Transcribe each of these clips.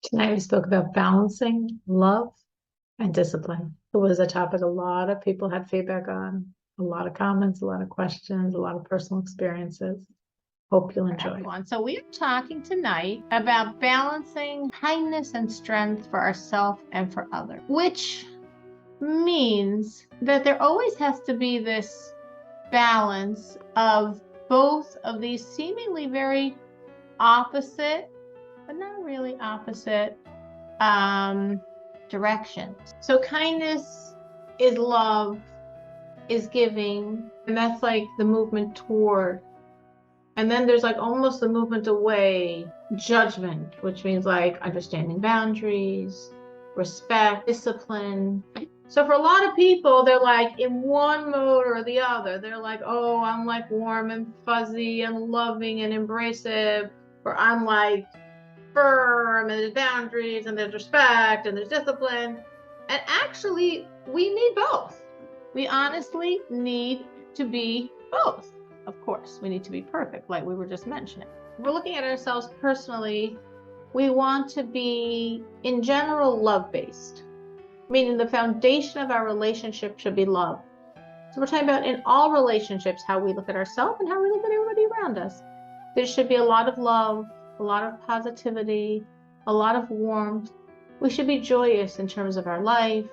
Tonight we spoke about balancing love and discipline. It was a topic a lot of people had feedback on, a lot of comments, a lot of questions, a lot of personal experiences. Hope you'll enjoy. Everyone. So we are talking tonight about balancing kindness and strength for ourselves and for others, which means that there always has to be this balance of both of these seemingly very opposite, but not really opposite, directions. So kindness is love, is giving, and that's like the movement toward. And then there's like almost the movement away, judgment, which means like understanding boundaries, respect, discipline. So for a lot of people, they're like in one mode or the other. They're like, oh, I'm like warm and fuzzy and loving and embracive, or I'm like firm and there's boundaries and there's respect and there's discipline. And actually, we need both. We honestly need to be both. Of course, we need to be perfect, like we were just mentioning. We're looking at ourselves personally. We want to be, in general, love-based, meaning the foundation of our relationship should be love. So we're talking about in all relationships, how we look at ourselves and how we look at everybody around us. There should be a lot of love, a lot of positivity, a lot of warmth. We should be joyous in terms of our life,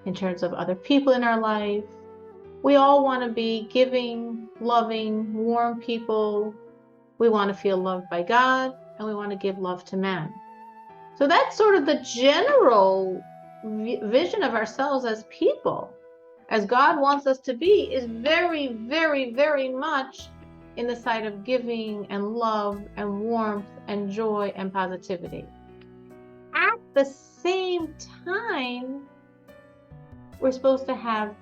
in terms of other people in our life. We all want to be giving, loving, warm people. We want to feel loved by God, and we want to give love to man. So that's sort of the general vision of ourselves as people, as God wants us to be, is very, very, very much in the side of giving and love and warmth and joy and positivity. At the same time, we're supposed to have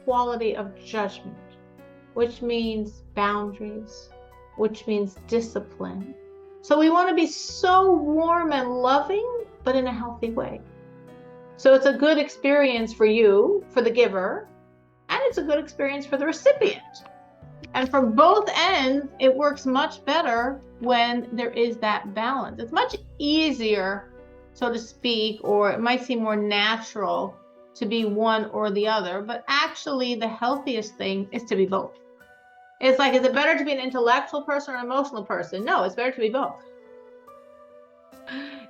quality of judgment, which means boundaries, which means discipline. So we want to be so warm and loving, but in a healthy way. So it's a good experience for you, for the giver, and it's a good experience for the recipient. And from both ends, it works much better when there is that balance. It's much easier, so to speak, or it might seem more natural to be one or the other, but actually the healthiest thing is to be both. It's like, is it better to be an intellectual person or an emotional person? No, it's better to be both.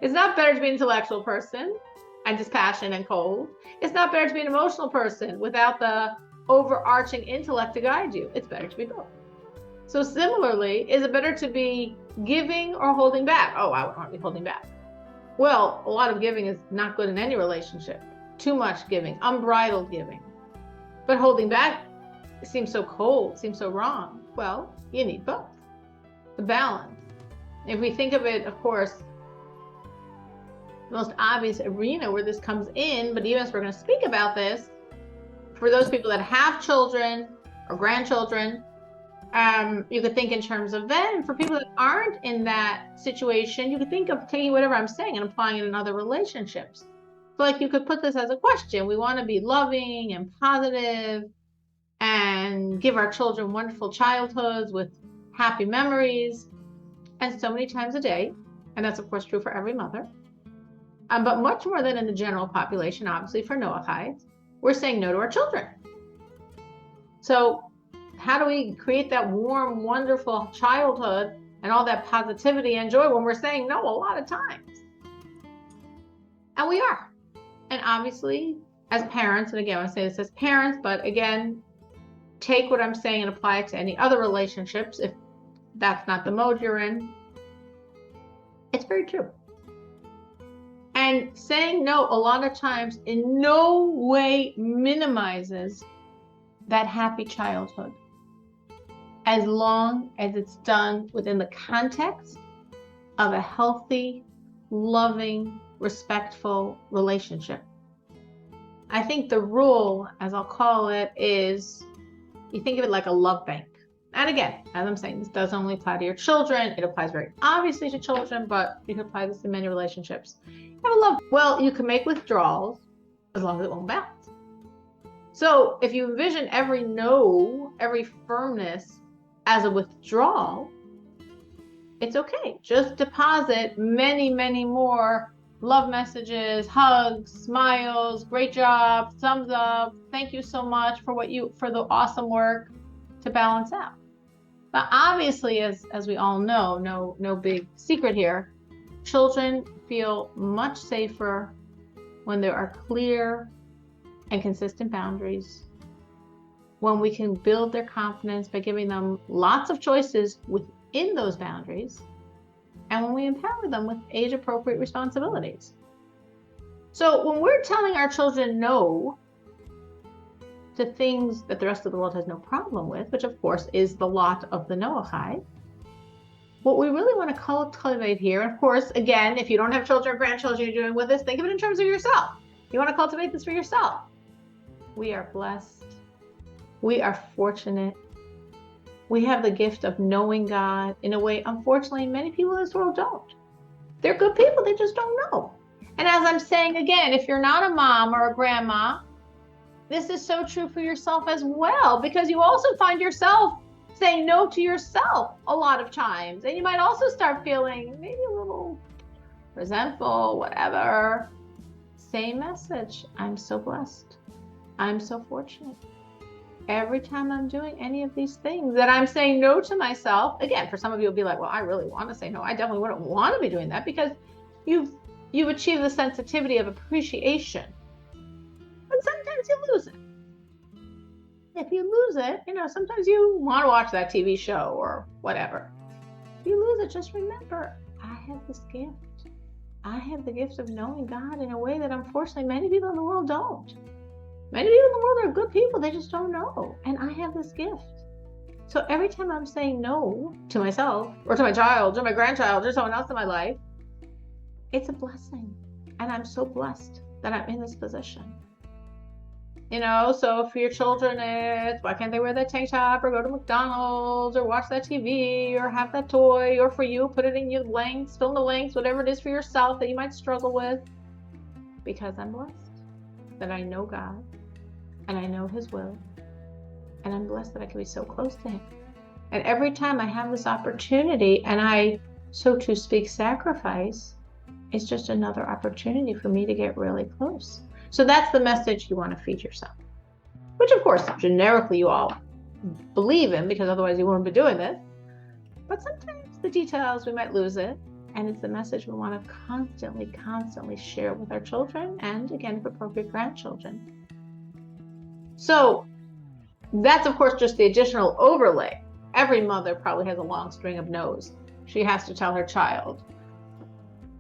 It's not better to be an intellectual person and dispassionate and cold. It's not better to be an emotional person without the overarching intellect to guide you. It's better to be both. So similarly, is it better to be giving or holding back? Oh, I would want to be holding back. Well, a lot of giving is not good in any relationship. Too much giving, unbridled giving. But holding back seems so cold, seems so wrong. Well, you need both. The balance. If we think of it, of course, the most obvious arena where this comes in, but even as we're going to speak about this, for those people that have children or grandchildren, you could think in terms of them. For people that aren't in that situation, you could think of taking whatever I'm saying and applying it in other relationships. So like you could put this as a question. We want to be loving and positive and give our children wonderful childhoods with happy memories. And so many times a day, and that's of course true for every mother, but much more than in the general population, obviously for Noahides, we're saying no to our children. So how do we create that warm, wonderful childhood and all that positivity and joy when we're saying no a lot of times? And we are. And obviously, as parents, and again, I say this as parents, but again, take what I'm saying and apply it to any other relationships if that's not the mode you're in. It's very true. And saying no a lot of times in no way minimizes that happy childhood, as long as it's done within the context of a healthy, loving, respectful relationship. I think the rule, as I'll call it, is you think of it like a love bank. And again, as I'm saying, this doesn't only apply to your children. It applies very obviously to children, but you can apply this in many relationships. You have a love. Well, you can make withdrawals as long as it won't bounce. So if you envision every no, every firmness as a withdrawal, it's okay. Just deposit many, many more love messages, hugs, smiles, great job, thumbs up, thank you so much for for the awesome work, to balance out. But obviously, as we all know, no big secret here, children feel much safer when there are clear and consistent boundaries, when we can build their confidence by giving them lots of choices within those boundaries, and when we empower them with age-appropriate responsibilities. So when we're telling our children no to things that the rest of the world has no problem with, which of course is the lot of the Noahide, what we really want to cultivate here, and of course, again, if you don't have children or grandchildren you're doing with this, think of it in terms of yourself. You want to cultivate this for yourself. We are blessed. We are fortunate. We have the gift of knowing God in a way, unfortunately, many people in this world don't. They're good people, they just don't know. And as I'm saying again, if you're not a mom or a grandma, this is so true for yourself as well, because you also find yourself saying no to yourself a lot of times. And you might also start feeling maybe a little resentful, whatever. Same message. I'm so blessed. I'm so fortunate. Every time I'm doing any of these things that I'm saying no to myself, again, for some of you, it'll be like, well, I really want to say no. I definitely wouldn't want to be doing that, because you've achieved the sensitivity of appreciation. But sometimes you lose it. If you lose it, sometimes you want to watch that TV show or whatever. If you lose it, just remember, I have this gift. I have the gift of knowing God in a way that unfortunately many people in the world don't. Many people in the world are good people, they just don't know. And I have this gift. So every time I'm saying no to myself or to my child or my grandchild or someone else in my life, it's a blessing. And I'm so blessed that I'm in this position. So for your children, it's why can't they wear that tank top or go to McDonald's or watch that TV or have that toy? Or for you, put it in your lengths, fill in the lengths, whatever it is for yourself that you might struggle with. Because I'm blessed that I know God and I know His will. And I'm blessed that I can be so close to Him. And every time I have this opportunity and I, so to speak, sacrifice, it's just another opportunity for me to get really close. So that's the message you want to feed yourself, which of course generically you all believe in, because otherwise you wouldn't be doing this. But sometimes the details, we might lose it. And it's the message we want to constantly share with our children, and again, if appropriate, grandchildren. So that's of course just the additional overlay. Every mother probably has a long string of no's she has to tell her child.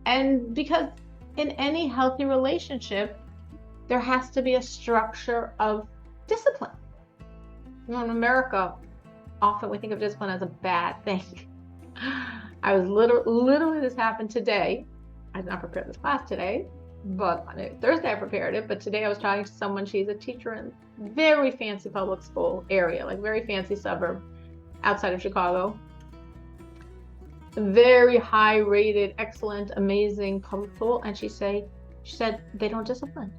And because in any healthy relationship, there has to be a structure of discipline. In America, often we think of discipline as a bad thing. I was literally this happened today. I did not prepare this class today, but Thursday I prepared it. But today I was talking to someone. She's a teacher in very fancy public school area, like very fancy suburb outside of Chicago. Very high rated, excellent, amazing public school. And she said they don't discipline.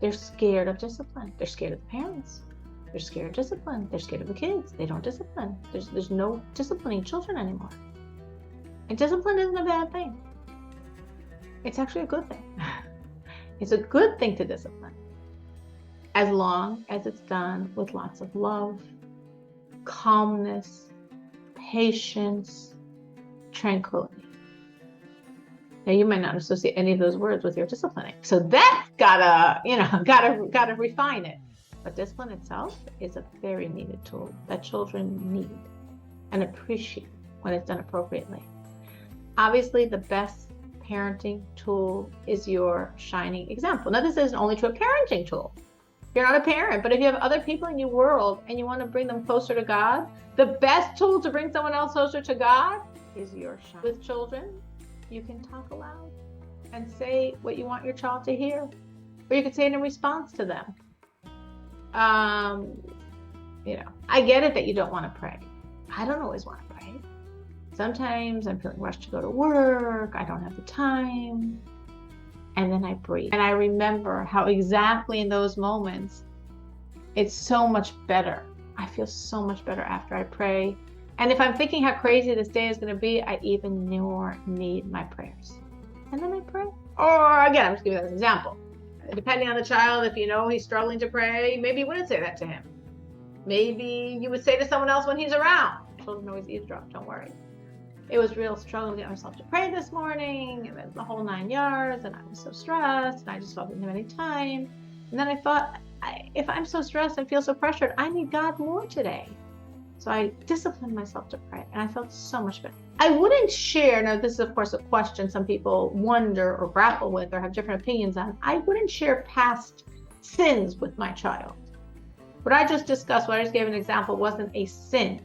They're scared of discipline. They're scared of the parents. They're scared of discipline. They're scared of the kids. They don't discipline. There's no disciplining children anymore. And discipline isn't a bad thing. It's actually a good thing. It's a good thing to discipline, as long as it's done with lots of love, calmness, patience, tranquility. Now you might not associate any of those words with your disciplining, so that's gotta refine it. But discipline itself is a very needed tool that children need and appreciate when it's done appropriately. Obviously, the best parenting tool is your shining example. Now, this isn't only to a parenting tool. You're not a parent, but if you have other people in your world and you want to bring them closer to God, the best tool to bring someone else closer to God is your shine. With children, you can talk aloud and say what you want your child to hear, or you can say it in response to them. I get it that you don't want to pray. I don't always want to pray. Sometimes I'm feeling rushed to go to work. I don't have the time. And then I breathe. And I remember how exactly in those moments, it's so much better. I feel so much better after I pray. And if I'm thinking how crazy this day is going to be, I even more need my prayers. And then I pray. Or again, I'm just giving you that as an example. Depending on the child, if you know he's struggling to pray, maybe you wouldn't say that to him. Maybe you would say to someone else when he's around. Children always eavesdrop, don't worry. It was real struggle to get myself to pray this morning, and then the whole 9 yards, and I was so stressed, and I just felt didn't have any time. And then I thought, if I'm so stressed and feel so pressured, I need God more today. So I disciplined myself to pray, and I felt so much better. I wouldn't share, now this is of course a question some people wonder or grapple with or have different opinions on. I wouldn't share past sins with my child. What I just discussed, what I just gave an example, wasn't a sin.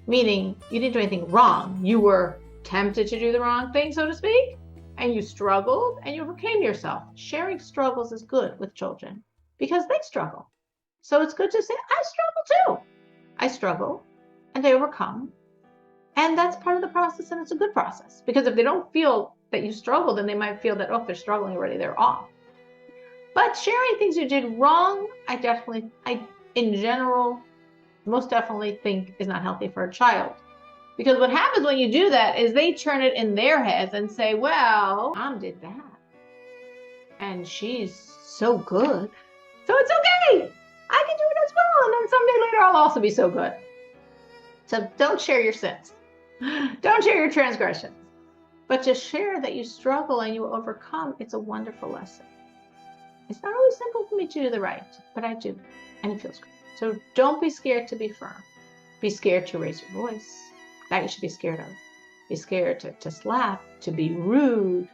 Meaning you didn't do anything wrong. You were tempted to do the wrong thing, so to speak, and you struggled and you overcame yourself. Sharing struggles is good with children because they struggle. So it's good to say, I struggle too. I struggle and I overcome. And that's part of the process, and it's a good process. Because if they don't feel that you struggle, then they might feel that, oh, if they're struggling already, they're off. But sharing things you did wrong, I in general, most definitely think is not healthy for a child. Because what happens when you do that is they turn it in their heads and say, well, Mom did that. And she's so good. So it's okay. I can do it as well. And then someday later, I'll also be so good. So don't share your sins. Don't share your transgressions. But to share that you struggle and you overcome, it's a wonderful lesson. It's not always simple for me to do the right, but I do. And it feels good. So don't be scared to be firm. Be scared to raise your voice. That you should be scared of. Be scared to slap, to be rude,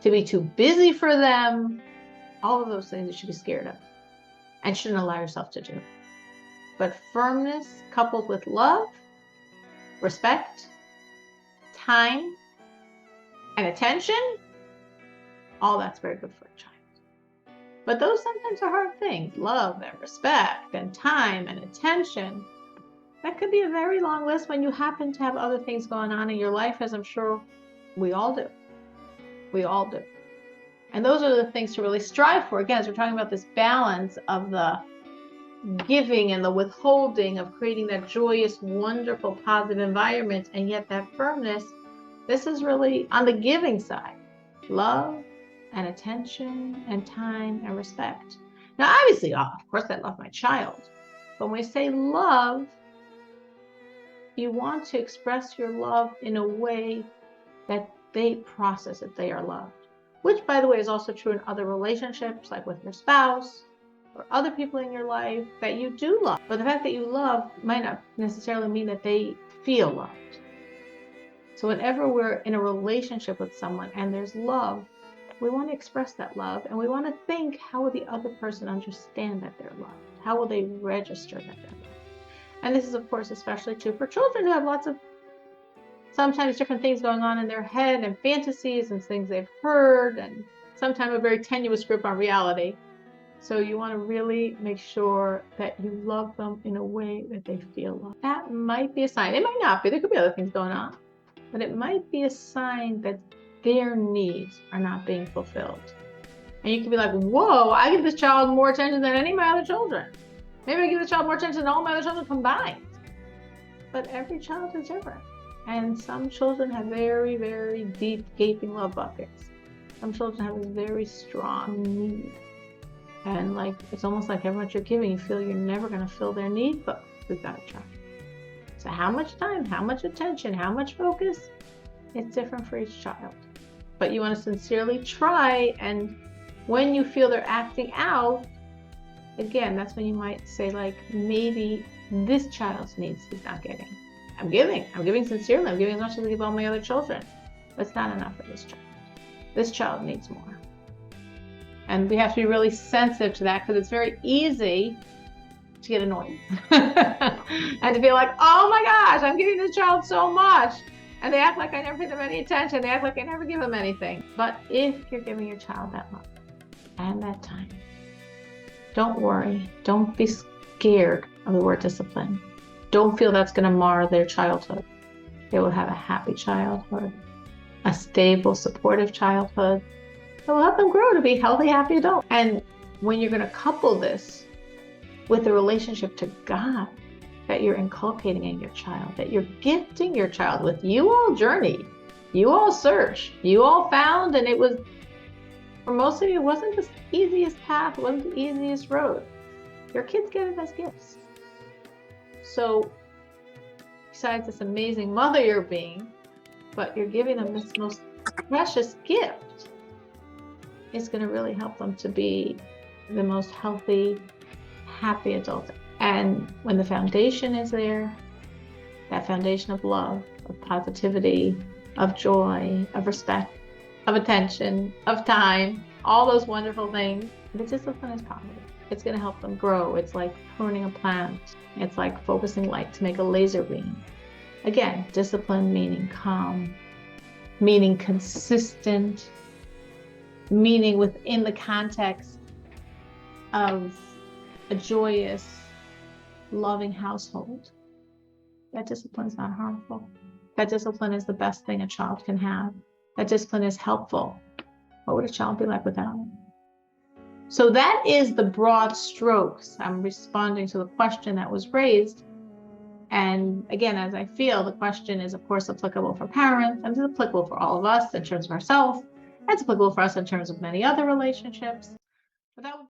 to be too busy for them. All of those things you should be scared of and shouldn't allow yourself to do. But firmness coupled with love, respect, time, and attention, all that's very good for a child. But those sometimes are hard things. Love and respect and time and attention. That could be a very long list when you happen to have other things going on in your life, as I'm sure we all do. We all do. And those are the things to really strive for. Again, as we're talking about this balance of the giving and the withholding of creating that joyous, wonderful, positive environment, and yet that firmness, this is really on the giving side. Love and attention and time and respect. Now, obviously, of course, I love my child. But when we say love, you want to express your love in a way that they process that they are loved. Which, by the way, is also true in other relationships, like with your spouse or other people in your life that you do love. But the fact that you love might not necessarily mean that they feel loved. So whenever we're in a relationship with someone and there's love, we want to express that love, and we want to think, how will the other person understand that they're loved? How will they register that they're loved? And this is, of course, especially true for children who have lots of sometimes different things going on in their head and fantasies and things they've heard, and sometimes a very tenuous grip on reality. So you want to really make sure that you love them in a way that they feel loved. That might be a sign. It might not be. There could be other things going on. But it might be a sign that their needs are not being fulfilled. And you can be like, whoa, I give this child more attention than any of my other children. Maybe I give this child more attention than all my other children combined. But every child is different. And some children have very, very deep, gaping love buckets. Some children have a very strong need. And like, it's almost like every much you're giving, you feel you're never going to fill their need, but we've got to try. So how much time, how much attention, how much focus? It's different for each child. But you want to sincerely try, and when you feel they're acting out, again, that's when you might say, like, maybe this child's needs he's not getting. I'm giving sincerely, I'm giving as much as I give all my other children. But it's not enough for this child. This child needs more. And we have to be really sensitive to that, because it's very easy to get annoyed. And to feel like, oh my gosh, I'm giving this child so much. And they act like I never pay them any attention. They act like I never give them anything. But if you're giving your child that love and that time, don't worry. Don't be scared of the word discipline. Don't feel that's going to mar their childhood. They will have a happy childhood, a stable, supportive childhood that will help them grow to be healthy, happy adults. And when you're going to couple this with a relationship to God, that you're inculcating in your child, that you're gifting your child with. You all journeyed, you all searched, you all found, and it was, for most of you, it wasn't the easiest path, it wasn't the easiest road. Your kids get it as gifts. So besides this amazing mother you're being, but you're giving them this most precious gift, it's going to really help them to be the most healthy, happy adult. And when the foundation is there, that foundation of love, of positivity, of joy, of respect, of attention, of time, all those wonderful things, the discipline is positive. It's going to help them grow. It's like pruning a plant. It's like focusing light to make a laser beam. Again, discipline meaning calm, meaning consistent, meaning within the context of a joyous, loving household. That discipline is not harmful. That discipline is the best thing a child can have. That discipline is helpful. What would a child be like without it? So that is the broad strokes. I'm responding to the question that was raised. And again, as I feel, the question is, of course, applicable for parents, and it's applicable for all of us in terms of ourselves. It's applicable for us in terms of many other relationships. But that